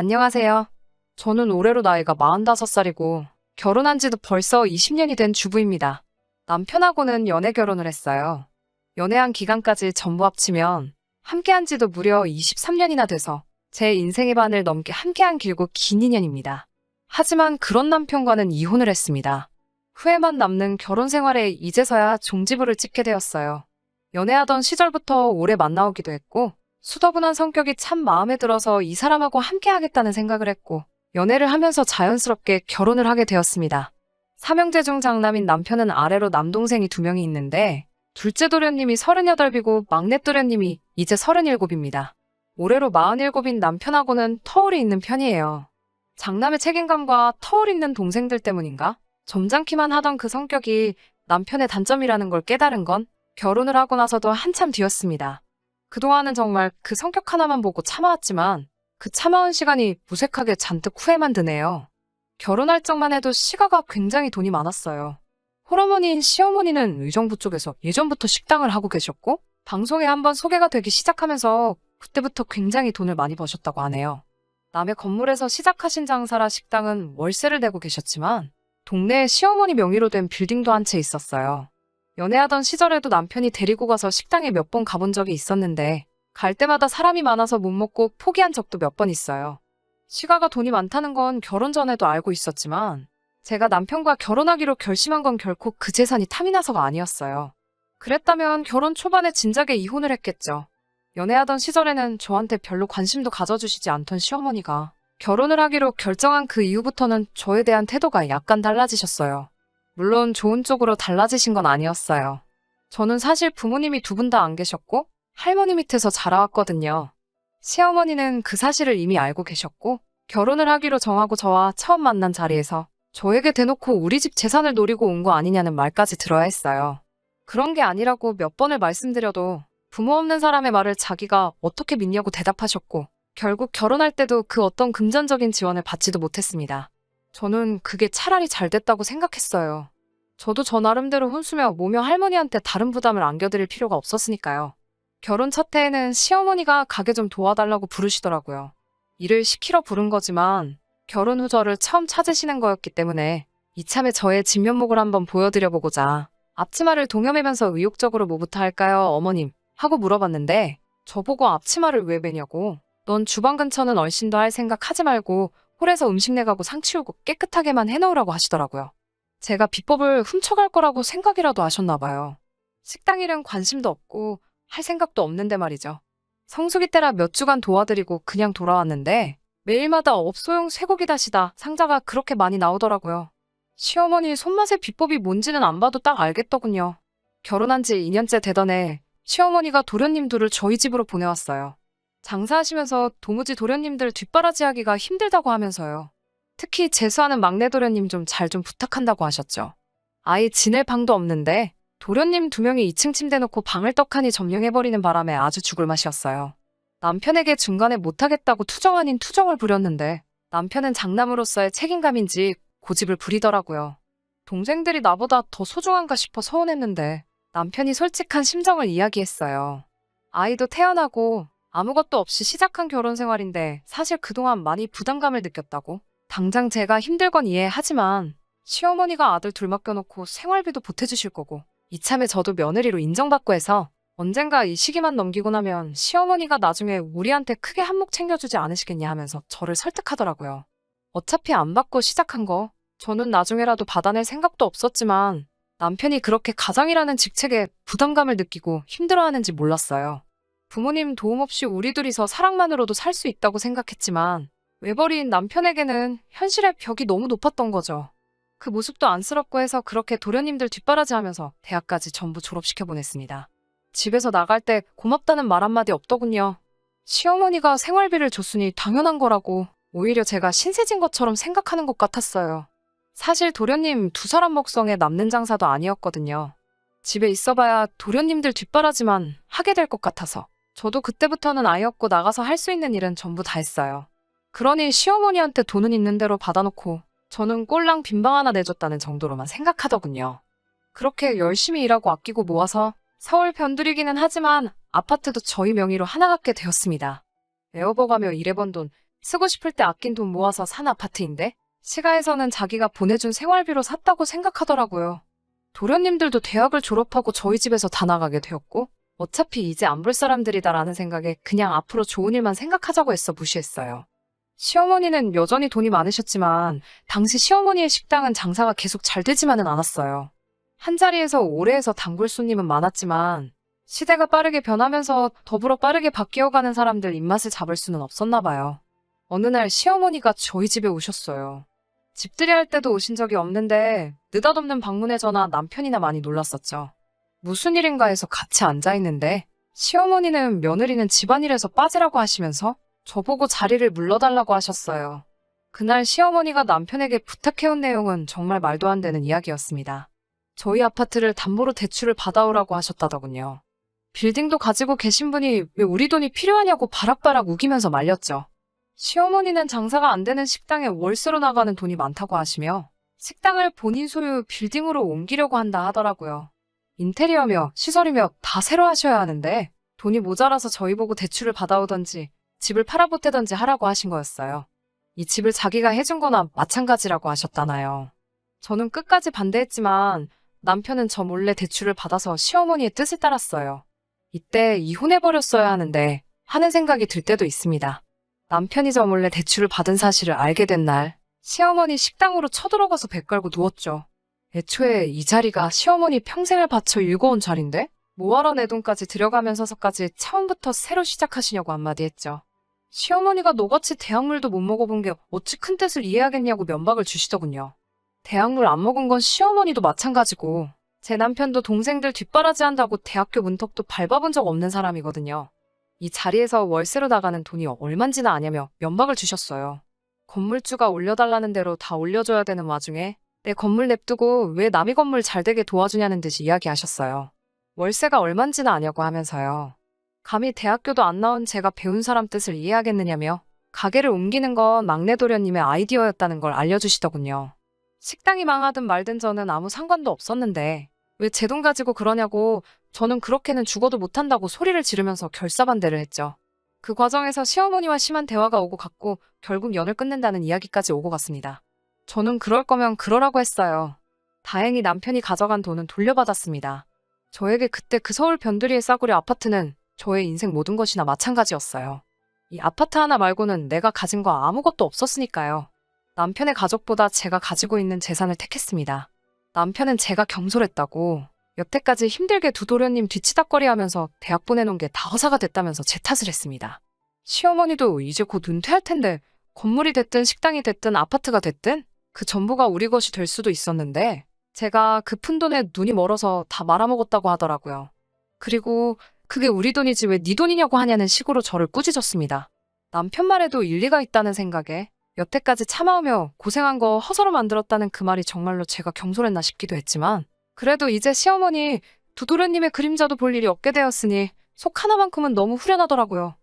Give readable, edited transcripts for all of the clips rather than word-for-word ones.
안녕하세요. 저는 올해로 나이가 45살이고 결혼한 지도 벌써 20년이 된 주부입니다. 남편하고는 연애 결혼을 했어요. 연애한 기간까지 전부 합치면 함께한 지도 무려 23년이나 돼서 제 인생의 반을 넘게 함께한 길고 긴 인연입니다. 하지만 그런 남편과는 이혼을 했습니다. 후회만 남는 결혼 생활에 이제서야 종지부를 찍게 되었어요. 연애하던 시절부터 오래 만나오기도 했고 수더분한 성격이 참 마음에 들어서 이 사람하고 함께 하겠다는 생각을 했고 연애를 하면서 자연스럽게 결혼을 하게 되었습니다. 삼형제 중 장남인 남편은 아래로 남동생이 2명이 있는데 둘째 도련님이 38이고 막내 도련님이 이제 37입니다. 올해로 47인 남편하고는 터울이 있는 편이에요. 장남의 책임감과 터울 있는 동생들 때문인가? 점잖기만 하던 그 성격이 남편의 단점이라는 걸 깨달은 건 결혼을 하고 나서도 한참 뒤였습니다. 그동안은 정말 그 성격 하나만 보고 참아왔지만 그 참아온 시간이 무색하게 잔뜩 후회만 드네요. 결혼할 적만 해도 시가가 굉장히 돈이 많았어요. 홀어머니인 시어머니는 의정부 쪽에서 예전부터 식당을 하고 계셨고 방송에 한번 소개가 되기 시작하면서 그때부터 굉장히 돈을 많이 버셨다고 하네요. 남의 건물에서 시작하신 장사라 식당은 월세를 내고 계셨지만 동네에 시어머니 명의로 된 빌딩도 한 채 있었어요. 연애하던 시절에도 남편이 데리고 가서 식당에 몇 번 가본 적이 있었는데 갈 때마다 사람이 많아서 못 먹고 포기한 적도 몇 번 있어요. 시가가 돈이 많다는 건 결혼 전에도 알고 있었지만 제가 남편과 결혼하기로 결심한 건 결코 그 재산이 탐이 나서가 아니었어요. 그랬다면 결혼 초반에 진작에 이혼을 했겠죠. 연애하던 시절에는 저한테 별로 관심도 가져주시지 않던 시어머니가 결혼을 하기로 결정한 그 이후부터는 저에 대한 태도가 약간 달라지셨어요. 물론 좋은 쪽으로 달라지신 건 아니었어요. 저는 사실 부모님이 2분 다 안 계셨고 할머니 밑에서 자라왔거든요. 시어머니는 그 사실을 이미 알고 계셨고 결혼을 하기로 정하고 저와 처음 만난 자리에서 저에게 대놓고 우리 집 재산을 노리고 온 거 아니냐는 말까지 들어야 했어요. 그런 게 아니라고 몇 번을 말씀드려도 부모 없는 사람의 말을 자기가 어떻게 믿냐고 대답하셨고 결국 결혼할 때도 그 어떤 금전적인 지원을 받지도 못했습니다. 저는 그게 차라리 잘 됐다고 생각했어요. 저도 저 나름대로 혼수며 모며 할머니한테 다른 부담을 안겨드릴 필요가 없었으니까요. 결혼 첫 해에는 시어머니가 가게 좀 도와달라고 부르시더라고요. 일을 시키러 부른 거지만 결혼 후 저를 처음 찾으시는 거였기 때문에 이참에 저의 진면목을 한번 보여드려보고자 앞치마를 동여매면서 의욕적으로 뭐부터 할까요, 어머님? 하고 물어봤는데 저보고 앞치마를 왜 매냐고. 넌 주방 근처는 얼씬도 할 생각 하지 말고 홀에서 음식 내가고 상 치우고 깨끗하게만 해놓으라고 하시더라고요. 제가 비법을 훔쳐갈 거라고 생각이라도 하셨나 봐요. 식당 일은 관심도 없고 할 생각도 없는데 말이죠. 성수기 때라 몇 주간 도와드리고 그냥 돌아왔는데 매일마다 업소용 쇠고기 다시다 상자가 그렇게 많이 나오더라고요. 시어머니 손맛의 비법이 뭔지는 안 봐도 딱 알겠더군요. 결혼한 지 2년째 되던 해 시어머니가 도련님 둘을 저희 집으로 보내왔어요. 장사하시면서 도무지 도련님들 뒷바라지하기가 힘들다고 하면서요. 특히 재수하는 막내 도련님 좀 잘 좀 부탁한다고 하셨죠. 아예 지낼 방도 없는데 도련님 2명이 2층 침대 놓고 방을 떡하니 점령해버리는 바람에 아주 죽을 맛이었어요. 남편에게 중간에 못하겠다고 투정 아닌 투정을 부렸는데 남편은 장남으로서의 책임감인지 고집을 부리더라고요. 동생들이 나보다 더 소중한가 싶어 서운했는데 남편이 솔직한 심정을 이야기했어요. 아이도 태어나고 아무것도 없이 시작한 결혼 생활인데 사실 그동안 많이 부담감을 느꼈다고. 당장 제가 힘들건 이해하지만 시어머니가 아들 둘 맡겨놓고 생활비도 보태주실 거고 이참에 저도 며느리로 인정받고 해서 언젠가 이 시기만 넘기고 나면 시어머니가 나중에 우리한테 크게 한몫 챙겨주지 않으시겠냐 하면서 저를 설득하더라고요. 어차피 안 받고 시작한 거 저는 나중에라도 받아낼 생각도 없었지만 남편이 그렇게 가장이라는 직책에 부담감을 느끼고 힘들어하는지 몰랐어요. 부모님 도움 없이 우리 둘이서 사랑만으로도 살 수 있다고 생각했지만 외벌이인 남편에게는 현실의 벽이 너무 높았던 거죠. 그 모습도 안쓰럽고 해서 그렇게 도련님들 뒷바라지하면서 대학까지 전부 졸업시켜 보냈습니다. 집에서 나갈 때 고맙다는 말 한마디 없더군요. 시어머니가 생활비를 줬으니 당연한 거라고 오히려 제가 신세진 것처럼 생각하는 것 같았어요. 사실 도련님 2사람 먹성에 남는 장사도 아니었거든요. 집에 있어봐야 도련님들 뒷바라지만 하게 될 것 같아서 저도 그때부터는 아이였고 나가서 할 수 있는 일은 전부 다 했어요. 그러니 시어머니한테 돈은 있는 대로 받아놓고 저는 꼴랑 빈방 하나 내줬다는 정도로만 생각하더군요. 그렇게 열심히 일하고 아끼고 모아서 서울 변두리기는 하지만 아파트도 저희 명의로 하나 갖게 되었습니다. 애워버가며 일해번 돈 쓰고 싶을 때 아낀 돈 모아서 산 아파트인데 시가에서는 자기가 보내준 생활비로 샀다고 생각하더라고요. 도련님들도 대학을 졸업하고 저희 집에서 다 나가게 되었고 어차피 이제 안 볼 사람들이다라는 생각에 그냥 앞으로 좋은 일만 생각하자고 했어 무시했어요. 시어머니는 여전히 돈이 많으셨지만 당시 시어머니의 식당은 장사가 계속 잘 되지만은 않았어요. 한자리에서 오래 해서 단골 손님은 많았지만 시대가 빠르게 변하면서 더불어 빠르게 바뀌어가는 사람들 입맛을 잡을 수는 없었나 봐요. 어느 날 시어머니가 저희 집에 오셨어요. 집들이 할 때도 오신 적이 없는데 느닷없는 방문에 저나 남편이나 많이 놀랐었죠. 무슨 일인가 해서 같이 앉아있는데 시어머니는 며느리는 집안일에서 빠지라고 하시면서 저보고 자리를 물러달라고 하셨어요. 그날 시어머니가 남편에게 부탁해온 내용은 정말 말도 안 되는 이야기였습니다. 저희 아파트를 담보로 대출을 받아오라고 하셨다더군요. 빌딩도 가지고 계신 분이 왜 우리 돈이 필요하냐고 바락바락 우기면서 말렸죠. 시어머니는 장사가 안 되는 식당에 월세로 나가는 돈이 많다고 하시며 식당을 본인 소유 빌딩으로 옮기려고 한다 하더라고요. 인테리어며 시설이며 다 새로 하셔야 하는데 돈이 모자라서 저희 보고 대출을 받아오던지 집을 팔아보태던지 하라고 하신 거였어요. 이 집을 자기가 해준 거나 마찬가지라고 하셨다나요. 저는 끝까지 반대했지만 남편은 저 몰래 대출을 받아서 시어머니의 뜻을 따랐어요. 이때 이혼해버렸어야 하는데 하는 생각이 들 때도 있습니다. 남편이 저 몰래 대출을 받은 사실을 알게 된 날 시어머니 식당으로 쳐들어가서 배 깔고 누웠죠. 애초에 이 자리가 시어머니 평생을 바쳐 일궈온 자리인데 뭐하러 내 돈까지 들여가면서까지 처음부터 새로 시작하시냐고 한마디 했죠. 시어머니가 너같이 대학물도 못 먹어본 게 어찌 큰 뜻을 이해하겠냐고 면박을 주시더군요. 대학물 안 먹은 건 시어머니도 마찬가지고 제 남편도 동생들 뒷바라지한다고 대학교 문턱도 밟아본 적 없는 사람이거든요. 이 자리에서 월세로 나가는 돈이 얼만지나 아냐며 면박을 주셨어요. 건물주가 올려달라는 대로 다 올려줘야 되는 와중에 내 건물 냅두고 왜 남의 건물 잘 되게 도와주냐는 듯이 이야기하셨어요. 월세가 얼만지나 아냐고 하면서요. 감히 대학교도 안 나온 제가 배운 사람 뜻을 이해하겠느냐며 가게를 옮기는 건 막내 도련님의 아이디어였다는 걸 알려주시더군요. 식당이 망하든 말든 저는 아무 상관도 없었는데 왜 제 돈 가지고 그러냐고 저는 그렇게는 죽어도 못한다고 소리를 지르면서 결사반대를 했죠. 그 과정에서 시어머니와 심한 대화가 오고 갔고 결국 연을 끊는다는 이야기까지 오고 갔습니다. 저는 그럴 거면 그러라고 했어요. 다행히 남편이 가져간 돈은 돌려받았습니다. 저에게 그때 그 서울 변두리의 싸구려 아파트는 저의 인생 모든 것이나 마찬가지였어요. 이 아파트 하나 말고는 내가 가진 거 아무것도 없었으니까요. 남편의 가족보다 제가 가지고 있는 재산을 택했습니다. 남편은 제가 경솔했다고 여태까지 힘들게 두 도련님 뒤치다꺼리하면서 대학 보내놓은 게 다 허사가 됐다면서 제 탓을 했습니다. 시어머니도 이제 곧 은퇴할 텐데 건물이 됐든 식당이 됐든 아파트가 됐든 그 전부가 우리 것이 될 수도 있었는데 제가 그 푼돈에 눈이 멀어서 다 말아먹었다고 하더라고요. 그리고 그게 우리 돈이지 왜 네 돈이냐고 하냐는 식으로 저를 꾸짖었습니다. 남편 말에도 일리가 있다는 생각에 여태까지 참아오며 고생한 거 허서로 만들었다는 그 말이 정말로 제가 경솔했나 싶기도 했지만 그래도 이제 시어머니 두 도련님의 그림자도 볼 일이 없게 되었으니 속 하나만큼은 너무 후련하더라고요.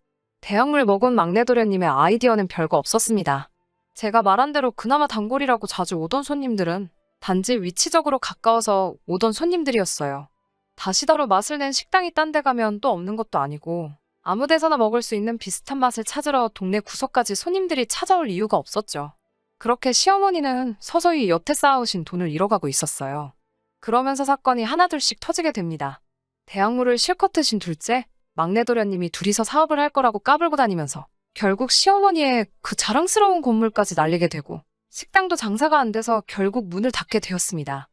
대학물 먹은 막내 도련님의 아이디어는 별거 없었습니다. 제가 말한 대로 그나마 단골이라고 자주 오던 손님들은 단지 위치적으로 가까워서 오던 손님들이었어요. 다시다로 맛을 낸 식당이 딴 데 가면 또 없는 것도 아니고 아무 데서나 먹을 수 있는 비슷한 맛을 찾으러 동네 구석까지 손님들이 찾아올 이유가 없었죠. 그렇게 시어머니는 서서히 여태 쌓아오신 돈을 잃어가고 있었어요. 그러면서 사건이 하나둘씩 터지게 됩니다. 대학물을 실컷 드신 둘째, 막내 도련님이 둘이서 사업을 할 거라고 까불고 다니면서 결국 시어머니의 그 자랑스러운 건물까지 날리게 되고 식당도 장사가 안 돼서 결국 문을 닫게 되었습니다.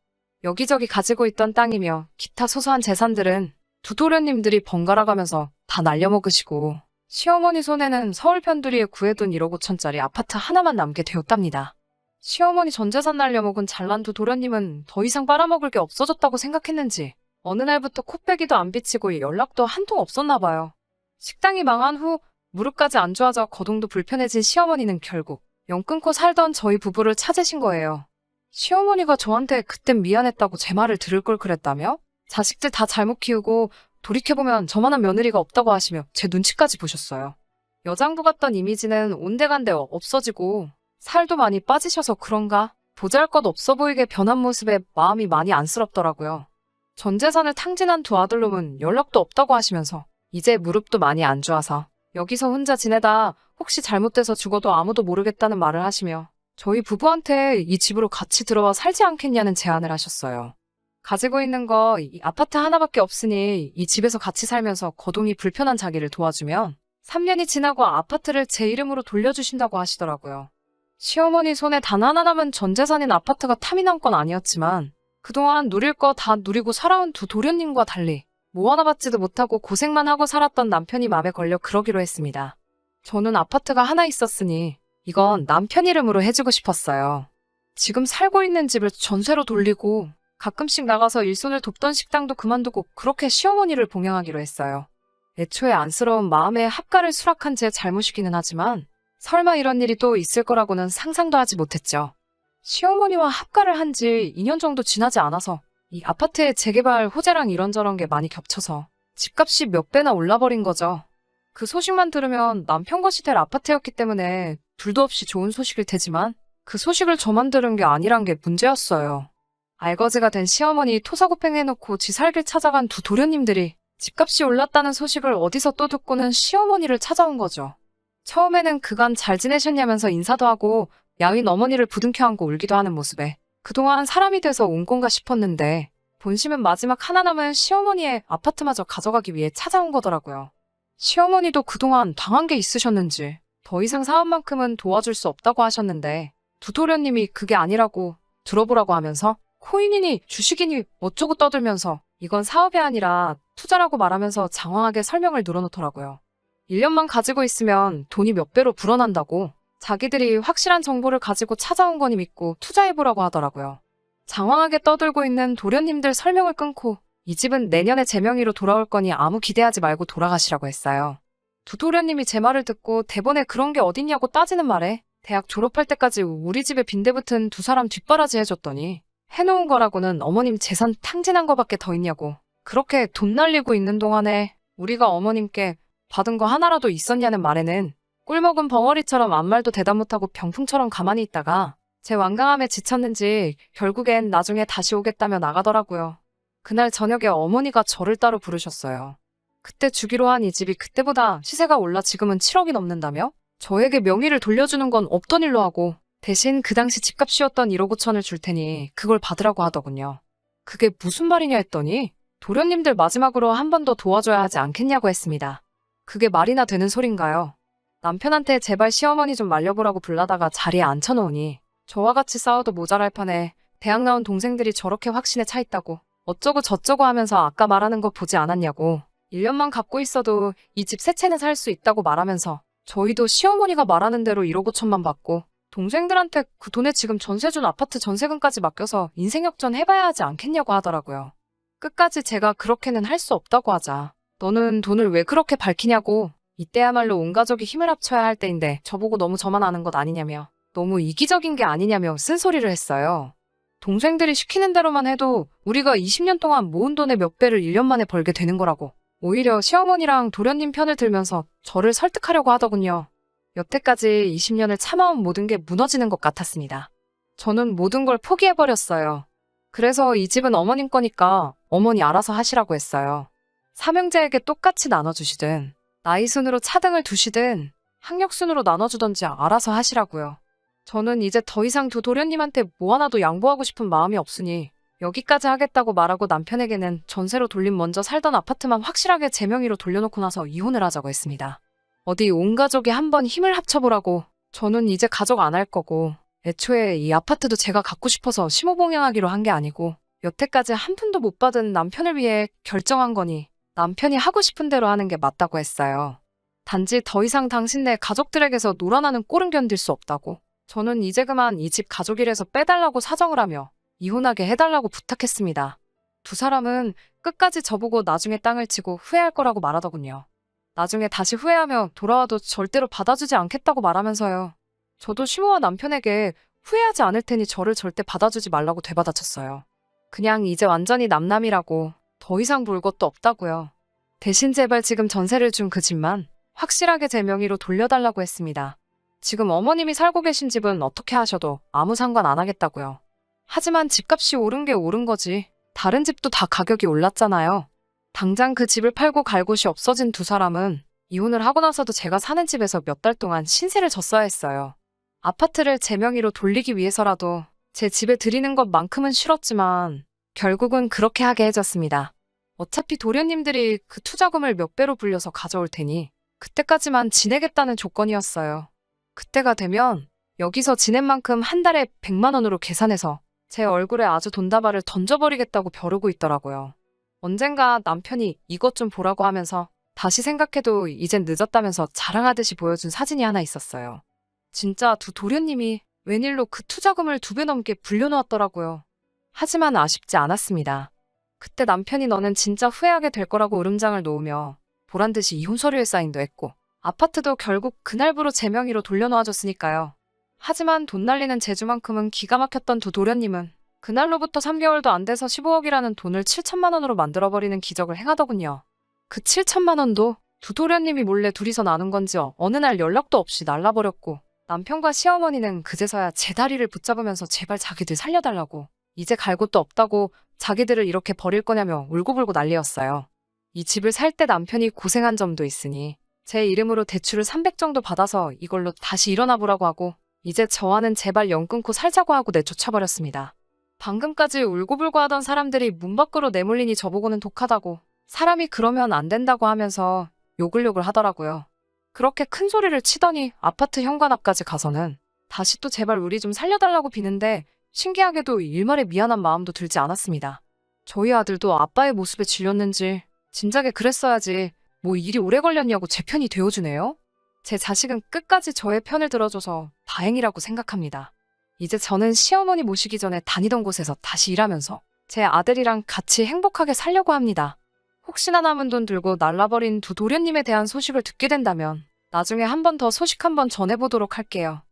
여기저기 가지고 있던 땅이며 기타 소소한 재산들은 두 도련님들이 번갈아 가면서 다 날려먹으시고 시어머니 손에는 서울 편두리에 구해둔 1억 5천짜리 아파트 하나만 남게 되었답니다. 시어머니 전 재산 날려먹은 잘난 두 도련님은 더 이상 빨아먹을 게 없어졌다고 생각했는지 어느 날부터 코빼기도 안 비치고 연락도 한 통 없었나 봐요. 식당이 망한 후 무릎까지 안 좋아져 거동도 불편해진 시어머니는 결국 영 끊고 살던 저희 부부를 찾으신 거예요. 시어머니가 저한테 그땐 미안했다고 제 말을 들을 걸 그랬다며? 자식들 다 잘못 키우고 돌이켜보면 저만한 며느리가 없다고 하시며 제 눈치까지 보셨어요. 여장부 같던 이미지는 온데간데 없어지고 살도 많이 빠지셔서 그런가? 보잘것 없어 보이게 변한 모습에 마음이 많이 안쓰럽더라고요. 전 재산을 탕진한 두 아들놈은 연락도 없다고 하시면서 이제 무릎도 많이 안 좋아서 여기서 혼자 지내다 혹시 잘못돼서 죽어도 아무도 모르겠다는 말을 하시며 저희 부부한테 이 집으로 같이 들어와 살지 않겠냐는 제안을 하셨어요. 가지고 있는 거 이 아파트 하나밖에 없으니 이 집에서 같이 살면서 거동이 불편한 자기를 도와주면 3년이 지나고 아파트를 제 이름으로 돌려주신다고 하시더라고요. 시어머니 손에 단 하나 남은 전 재산인 아파트가 탐이 난 건 아니었지만 그동안 누릴 거 다 누리고 살아온 두 도련님과 달리 뭐 하나 받지도 못하고 고생만 하고 살았던 남편이 맘에 걸려 그러기로 했습니다. 저는 아파트가 하나 있었으니 이건 남편 이름으로 해주고 싶었어요. 지금 살고 있는 집을 전세로 돌리고 가끔씩 나가서 일손을 돕던 식당도 그만두고 그렇게 시어머니를 봉양하기로 했어요. 애초에 안쓰러운 마음에 합가를 수락한 제 잘못이기는 하지만 설마 이런 일이 또 있을 거라고는 상상도 하지 못했죠. 시어머니와 합가를 한 지 2년 정도 지나지 않아서 이 아파트의 재개발 호재랑 이런저런 게 많이 겹쳐서 집값이 몇 배나 올라버린 거죠. 그 소식만 들으면 남편 것이 될 아파트였기 때문에 둘도 없이 좋은 소식일 테지만 그 소식을 저만 들은 게 아니란 게 문제였어요. 알거지가 된 시어머니 토사구팽해놓고 지 살길 찾아간 두 도련님들이 집값이 올랐다는 소식을 어디서 또 듣고는 시어머니를 찾아온 거죠. 처음에는 그간 잘 지내셨냐면서 인사도 하고 야윈 어머니를 부둥켜 안고 울기도 하는 모습에 그동안 사람이 돼서 온 건가 싶었는데 본심은 마지막 하나 남은 시어머니의 아파트마저 가져가기 위해 찾아온 거더라고요. 시어머니도 그동안 당한 게 있으셨는지 더 이상 사업만큼은 도와줄 수 없다고 하셨는데 두 도련님이 그게 아니라고 들어보라고 하면서 코인이니 주식이니 어쩌고 떠들면서 이건 사업이 아니라 투자라고 말하면서 장황하게 설명을 늘어놓더라고요. 1년만 가지고 있으면 돈이 몇 배로 불어난다고 자기들이 확실한 정보를 가지고 찾아온 거니 믿고 투자해보라고 하더라고요. 장황하게 떠들고 있는 도련님들 설명을 끊고 이 집은 내년에 제 명의로 돌아올 거니 아무 기대하지 말고 돌아가시라고 했어요. 두 도련님이 제 말을 듣고 대본에 그런 게 어딨냐고 따지는 말에 대학 졸업할 때까지 우리 집에 빈대붙은 두 사람 뒷바라지 해줬더니 해놓은 거라고는 어머님 재산 탕진한 거밖에 더 있냐고 그렇게 돈 날리고 있는 동안에 우리가 어머님께 받은 거 하나라도 있었냐는 말에는 꿀먹은 벙어리처럼 아무 말도 대답 못하고 병풍처럼 가만히 있다가 제 완강함에 지쳤는지 결국엔 나중에 다시 오겠다며 나가더라고요. 그날 저녁에 어머니가 저를 따로 부르셨어요. 그때 주기로 한 이 집이 그때보다 시세가 올라 지금은 7억이 넘는다며? 저에게 명의를 돌려주는 건 없던 일로 하고 대신 그 당시 집값이었던 1억 5천을 줄 테니 그걸 받으라고 하더군요. 그게 무슨 말이냐 했더니 도련님들 마지막으로 한 번 더 도와줘야 하지 않겠냐고 했습니다. 그게 말이나 되는 소린가요? 남편한테 제발 시어머니 좀 말려보라고 불러다가 자리에 앉혀놓으니 저와 같이 싸워도 모자랄 판에 대학 나온 동생들이 저렇게 확신에 차 있다고 어쩌고 저쩌고 하면서 아까 말하는 거 보지 않았냐고 1년만 갖고 있어도 이 집 세 채는 살 수 있다고 말하면서 저희도 시어머니가 말하는 대로 1억 5천만 받고 동생들한테 그 돈에 지금 전세 준 아파트 전세금까지 맡겨서 인생 역전 해봐야 하지 않겠냐고 하더라고요. 끝까지 제가 그렇게는 할 수 없다고 하자 너는 돈을 왜 그렇게 밝히냐고 이때야말로 온 가족이 힘을 합쳐야 할 때인데 저보고 너무 저만 아는 것 아니냐며 너무 이기적인 게 아니냐며 쓴소리를 했어요. 동생들이 시키는 대로만 해도 우리가 20년 동안 모은 돈의 몇 배를 1년 만에 벌게 되는 거라고 오히려 시어머니랑 도련님 편을 들면서 저를 설득하려고 하더군요. 여태까지 20년을 참아온 모든 게 무너지는 것 같았습니다. 저는 모든 걸 포기해버렸어요. 그래서 이 집은 어머님 거니까 어머니 알아서 하시라고 했어요. 삼형제에게 똑같이 나눠주시든 나이 순으로 차등을 두시든 학력 순으로 나눠주던지 알아서 하시라고요. 저는 이제 더 이상 두 도련님한테 뭐 하나도 양보하고 싶은 마음이 없으니 여기까지 하겠다고 말하고 남편에게는 전세로 돌림 먼저 살던 아파트만 확실하게 제 명의로 돌려놓고 나서 이혼을 하자고 했습니다. 어디 온 가족이 한번 힘을 합쳐보라고 저는 이제 가족 안 할 거고 애초에 이 아파트도 제가 갖고 싶어서 심호봉양하기로 한 게 아니고 여태까지 한 푼도 못 받은 남편을 위해 결정한 거니 남편이 하고 싶은 대로 하는 게 맞다고 했어요. 단지 더 이상 당신네 가족들에게서 놀아나는 꼴은 견딜 수 없다고 저는 이제 그만 이 집 가족이라서 빼달라고 사정을 하며 이혼하게 해달라고 부탁했습니다. 두 사람은 끝까지 저보고 나중에 땅을 치고 후회할 거라고 말하더군요. 나중에 다시 후회하며 돌아와도 절대로 받아주지 않겠다고 말하면서요. 저도 시모와 남편에게 후회하지 않을 테니 저를 절대 받아주지 말라고 되받아쳤어요. 그냥 이제 완전히 남남이라고 더 이상 볼 것도 없다고요. 대신 제발 지금 전세를 준 그 집만 확실하게 제 명의로 돌려달라고 했습니다. 지금 어머님이 살고 계신 집은 어떻게 하셔도 아무 상관 안 하겠다고요. 하지만 집값이 오른 게 오른 거지. 다른 집도 다 가격이 올랐잖아요. 당장 그 집을 팔고 갈 곳이 없어진 두 사람은 이혼을 하고 나서도 제가 사는 집에서 몇 달 동안 신세를 졌어야 했어요. 아파트를 제 명의로 돌리기 위해서라도 제 집에 들이는 것만큼은 싫었지만 결국은 그렇게 하게 해줬습니다. 어차피 도련님들이 그 투자금을 몇 배로 불려서 가져올 테니 그때까지만 지내겠다는 조건이었어요. 그때가 되면 여기서 지낸 만큼 한 달에 100만 원으로 계산해서 제 얼굴에 아주 돈다발을 던져버리겠다고 벼르고 있더라고요. 언젠가 남편이 이것 좀 보라고 하면서 다시 생각해도 이젠 늦었다면서 자랑하듯이 보여준 사진이 하나 있었어요. 진짜 두 도련님이 웬일로 그 투자금을 2배 넘게 불려놓았더라고요. 하지만 아쉽지 않았습니다. 그때 남편이 너는 진짜 후회하게 될 거라고 으름장을 놓으며 보란듯이 이혼 서류에 사인도 했고 아파트도 결국 그날부로 제 명의로 돌려놓아줬으니까요. 하지만 돈 날리는 재주만큼은 기가 막혔던 두 도련님은 그날로부터 3개월도 안 돼서 15억이라는 돈을 7천만 원으로 만들어버리는 기적을 행하더군요. 그 7천만 원도 두 도련님이 몰래 둘이서 나눈 건지 어느 날 연락도 없이 날라버렸고 남편과 시어머니는 그제서야 제 다리를 붙잡으면서 제발 자기들 살려달라고 이제 갈 곳도 없다고 자기들을 이렇게 버릴 거냐며 울고불고 난리였어요. 이 집을 살 때 남편이 고생한 점도 있으니 제 이름으로 대출을 300 정도 받아서 이걸로 다시 일어나 보라고 하고 이제 저와는 제발 연 끊고 살자고 하고 내쫓아버렸습니다. 방금까지 울고불고 하던 사람들이 문 밖으로 내몰리니 저보고는 독하다고 사람이 그러면 안 된다고 하면서 욕을 하더라고요. 그렇게 큰 소리를 치더니 아파트 현관 앞까지 가서는 다시 또 제발 우리 좀 살려달라고 비는데 신기하게도 일말의 미안한 마음도 들지 않았습니다. 저희 아들도 아빠의 모습에 질렸는지 진작에 그랬어야지 뭐 일이 오래 걸렸냐고 제 편이 되어주네요. 제 자식은 끝까지 저의 편을 들어줘서 다행이라고 생각합니다. 이제 저는 시어머니 모시기 전에 다니던 곳에서 다시 일하면서 제 아들이랑 같이 행복하게 살려고 합니다. 혹시나 남은 돈 들고 날라버린 두 도련님에 대한 소식을 듣게 된다면 나중에 한 번 더 소식 한번 전해보도록 할게요.